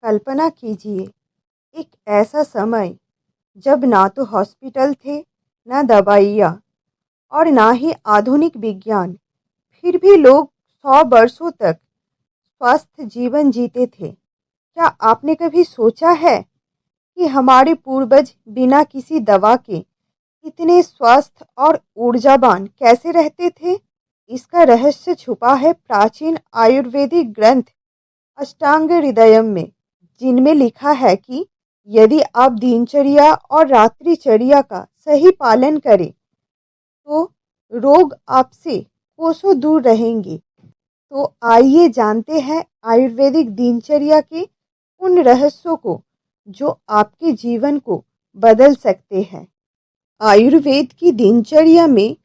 कल्पना कीजिए एक ऐसा समय जब ना तो हॉस्पिटल थे, ना दवाइयाँ और ना ही आधुनिक विज्ञान, फिर भी लोग 100 वर्षों तक स्वस्थ जीवन जीते थे। क्या आपने कभी सोचा है कि हमारे पूर्वज बिना किसी दवा के इतने स्वस्थ और ऊर्जावान कैसे रहते थे? इसका रहस्य छुपा है प्राचीन आयुर्वेदिक ग्रंथ अष्टांग हृदयम में, जिनमें लिखा है कि यदि आप दिनचर्या और रात्रिचर्या का सही पालन करें तो रोग आपसे कोसों दूर रहेंगे। तो आइए जानते हैं आयुर्वेदिक दिनचर्या के उन रहस्यों को जो आपके जीवन को बदल सकते हैं। आयुर्वेद की दिनचर्या में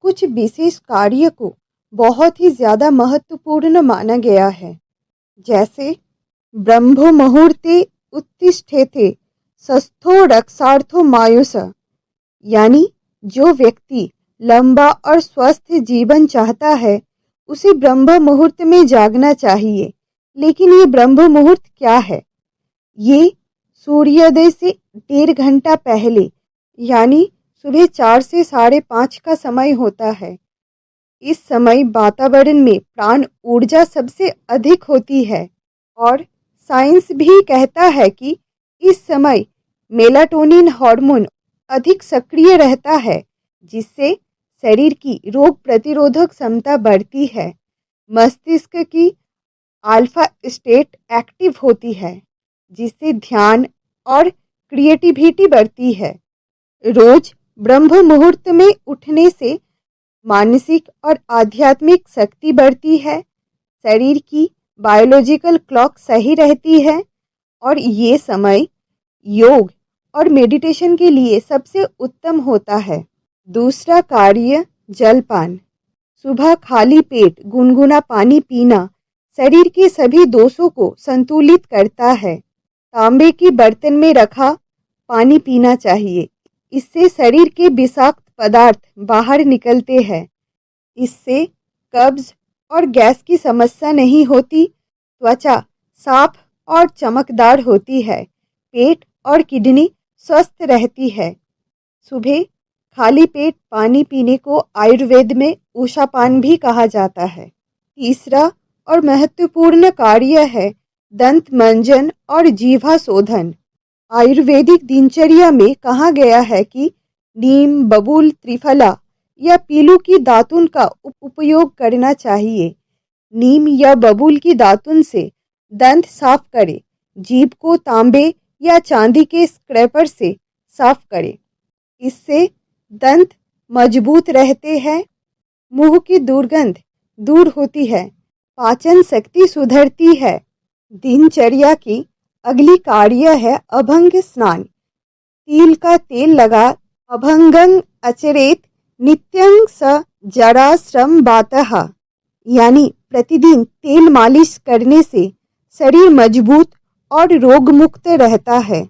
कुछ विशेष कार्य को बहुत ही ज़्यादा महत्वपूर्ण माना गया है, जैसे ब्रह्म मुहूर्ते उत्तिष्ठेते स्वस्थो रक्षार्थो मायुष, यानी जो व्यक्ति लंबा और स्वस्थ जीवन चाहता है उसे ब्रह्म मुहूर्त में जागना चाहिए। लेकिन ये ब्रह्म मुहूर्त क्या है? ये सूर्योदय से 1.5 घंटा पहले, यानी सुबह 4 से 5:30 का समय होता है। इस समय वातावरण में प्राण ऊर्जा सबसे अधिक होती है और साइंस भी कहता है कि इस समय मेलाटोनिन हार्मोन अधिक सक्रिय रहता है, जिससे शरीर की रोग प्रतिरोधक क्षमता बढ़ती है। मस्तिष्क की अल्फा स्टेट एक्टिव होती है, जिससे ध्यान और क्रिएटिविटी बढ़ती है। रोज ब्रह्म मुहूर्त में उठने से मानसिक और आध्यात्मिक शक्ति बढ़ती है, शरीर की बायोलॉजिकल क्लॉक सही रहती है और ये समय योग और मेडिटेशन के लिए सबसे उत्तम होता है। दूसरा कार्य जलपान। सुबह खाली पेट गुनगुना पानी पीना शरीर के सभी दोषों को संतुलित करता है। तांबे के बर्तन में रखा पानी पीना चाहिए, इससे शरीर के विषाक्त पदार्थ बाहर निकलते हैं। इससे कब्ज और गैस की समस्या नहीं होती, त्वचा साफ और चमकदार होती है, पेट और किडनी स्वस्थ रहती है। सुबह खाली पेट पानी पीने को आयुर्वेद में उषापान भी कहा जाता है। तीसरा और महत्वपूर्ण कार्य है दंत मंजन और जीवा शोधन। आयुर्वेदिक दिनचर्या में कहा गया है कि नीम, बबूल, त्रिफला या पीलू की दातुन का उपयोग करना चाहिए। नीम या बबूल की दातुन से दंत साफ करें। जीभ को तांबे या चांदी के स्क्रैपर से साफ करें, इससे दंत मजबूत रहते हैं। मुंह की दुर्गंध दूर होती है, पाचन शक्ति सुधरती है। दिनचर्या की अगली कार्य है अभंग स्नान। तिल का तेल लगा अभंगं आचरेत नित्यं स जराश्रम बातः, यानी प्रतिदिन तेल मालिश करने से शरीर मजबूत और रोग मुक्त रहता है।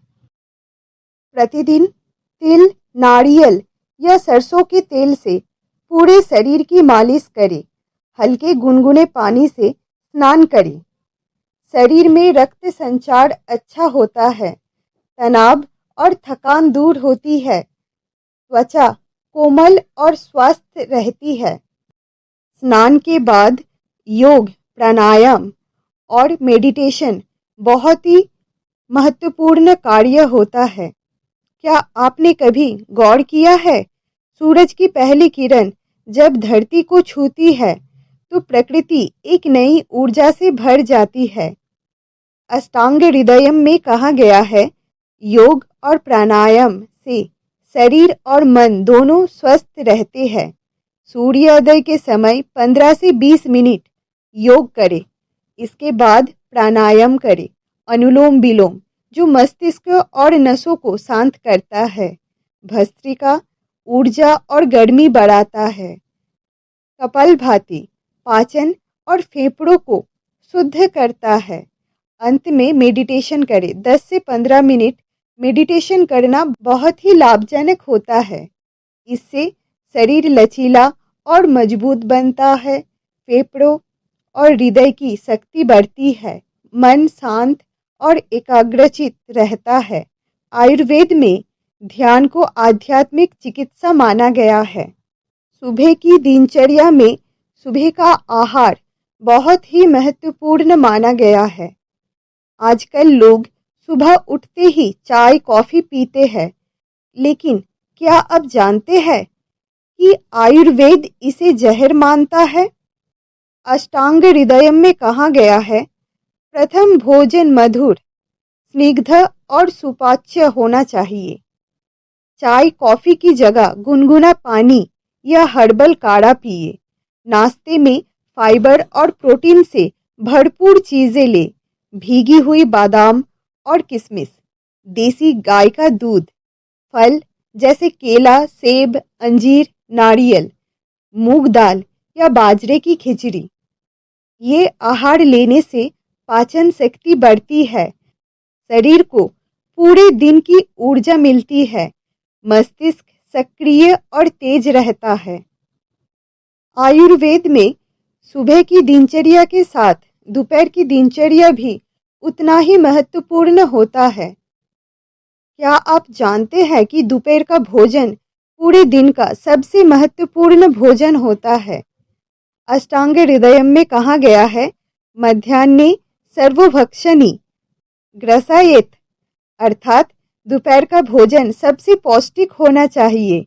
प्रतिदिन तिल, नारियल या सरसों के तेल से पूरे शरीर की मालिश करें। हल्के गुनगुने पानी से स्नान करें। शरीर में रक्त संचार अच्छा होता है, तनाव और थकान दूर होती है, त्वचा कोमल और स्वस्थ रहती है। स्नान के बाद योग, प्राणायाम और मेडिटेशन बहुत ही महत्वपूर्ण कार्य होता है। क्या आपने कभी गौर किया है, सूरज की पहली किरण जब धरती को छूती है तो प्रकृति एक नई ऊर्जा से भर जाती है। अष्टांग हृदयम में कहा गया है, योग और प्राणायाम से शरीर और मन दोनों स्वस्थ रहते हैं। सूर्योदय के समय 15 से 20 मिनट योग करें। इसके बाद प्राणायाम करें, अनुलोम विलोम, जो मस्तिष्क और नसों को शांत करता है। भस्त्रिका ऊर्जा और गर्मी बढ़ाता है। कपालभाति पाचन और फेफड़ों को शुद्ध करता है। अंत में मेडिटेशन करें। 10 से 15 मिनट मेडिटेशन करना बहुत ही लाभजनक होता है। इससे शरीर लचीला और मजबूत बनता है, फेफड़ों और हृदय की शक्ति बढ़ती है, मन शांत और एकाग्रचित रहता है। आयुर्वेद में ध्यान को आध्यात्मिक चिकित्सा माना गया है। सुबह की दिनचर्या में सुबह का आहार बहुत ही महत्वपूर्ण माना गया है। आजकल लोग सुबह उठते ही चाय कॉफी पीते हैं, लेकिन क्या आप जानते हैं कि आयुर्वेद इसे जहर मानता है? अष्टांग हृदयम में कहा गया है, प्रथम भोजन मधुर, स्निग्ध और सुपाच्य होना चाहिए। चाय कॉफी की जगह गुनगुना पानी या हर्बल काढ़ा पिए। नाश्ते में फाइबर और प्रोटीन से भरपूर चीजें ले। भीगी हुई बादाम और किशमिश, देसी गाय का दूध, फल जैसे केला, सेब, अंजीर, नारियल, मूंग दाल या बाजरे की खिचड़ी। ये आहार लेने से पाचन शक्ति बढ़ती है, शरीर को पूरे दिन की ऊर्जा मिलती है, मस्तिष्क सक्रिय और तेज रहता है। आयुर्वेद में सुबह की दिनचर्या के साथ दोपहर की दिनचर्या भी उतना ही महत्वपूर्ण होता है। क्या आप जानते हैं कि दोपहर का भोजन पूरे दिन का सबसे महत्वपूर्ण भोजन होता है? अष्टांग हृदयम में कहा गया है, मध्याह्ने सर्वभक्षणी ग्रसायेत, अर्थात दोपहर का भोजन सबसे पौष्टिक होना चाहिए।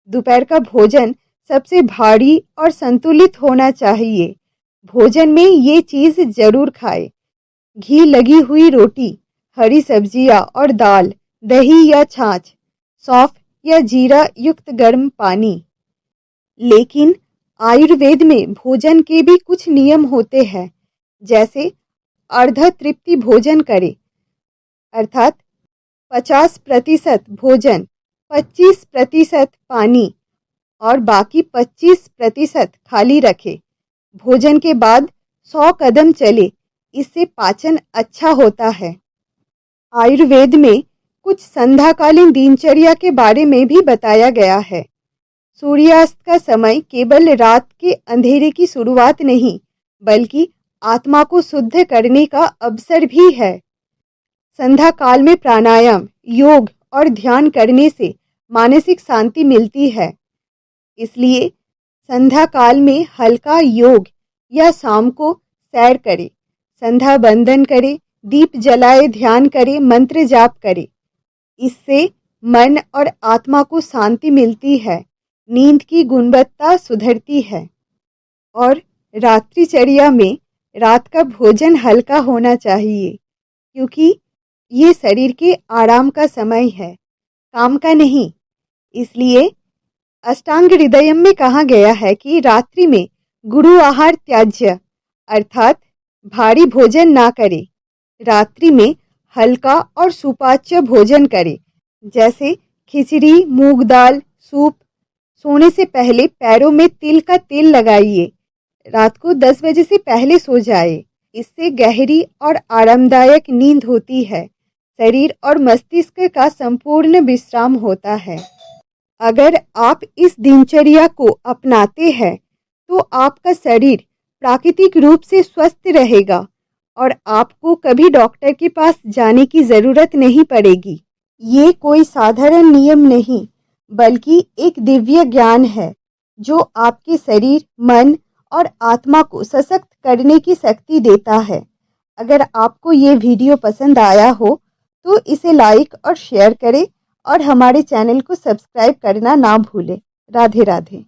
दोपहर का भोजन सबसे भारी और संतुलित होना चाहिए। भोजन में ये चीज जरूर खाए, घी लगी हुई रोटी, हरी सब्जियां और दाल, दही या छाछ, सौंफ या जीरा युक्त गर्म पानी। लेकिन आयुर्वेद में भोजन के भी कुछ नियम होते हैं, जैसे अर्ध तृप्ति भोजन करें, अर्थात 50% भोजन, 25% पानी और बाकी 25% खाली रखे। भोजन के बाद 100 कदम चले, इससे पाचन अच्छा होता है। आयुर्वेद में कुछ संध्याकालीन दिनचर्या के बारे में भी बताया गया है। सूर्यास्त का समय केवल रात के अंधेरे की शुरुआत नहीं, बल्कि आत्मा को शुद्ध करने का अवसर भी है। संध्या काल में प्राणायाम, योग और ध्यान करने से मानसिक शांति मिलती है। इसलिए संध्या काल में हल्का योग या शाम को सैर करें, संध्या बंदन करें, दीप जलाए, ध्यान करें, मंत्र जाप करें। इससे मन और आत्मा को शांति मिलती है, नींद की गुणवत्ता सुधरती है। और रात्रिचर्या में रात का भोजन हल्का होना चाहिए, क्योंकि ये शरीर के आराम का समय है, काम का नहीं। इसलिए अष्टांग हृदयम में कहा गया है कि रात्रि में गुरु आहार त्याज्य, अर्थात भारी भोजन ना करें। रात्रि में हल्का और सुपाच्य भोजन करें, जैसे खिचड़ी, मूंग दाल, सूप। सोने से पहले पैरों में तिल का तेल लगाइए। रात को 10 बजे से पहले सो जाए। इससे गहरी और आरामदायक नींद होती है। शरीर और मस्तिष्क का संपूर्ण विश्राम होता है। अगर आप इस दिनचर्या को अपनाते हैं तो आपका शरीर प्राकृतिक रूप से स्वस्थ रहेगा और आपको कभी डॉक्टर के पास जाने की ज़रूरत नहीं पड़ेगी। ये कोई साधारण नियम नहीं, बल्कि एक दिव्य ज्ञान है जो आपके शरीर, मन और आत्मा को सशक्त करने की शक्ति देता है। अगर आपको ये वीडियो पसंद आया हो तो इसे लाइक और शेयर करें और हमारे चैनल को सब्सक्राइब करना ना भूलें। राधे राधे।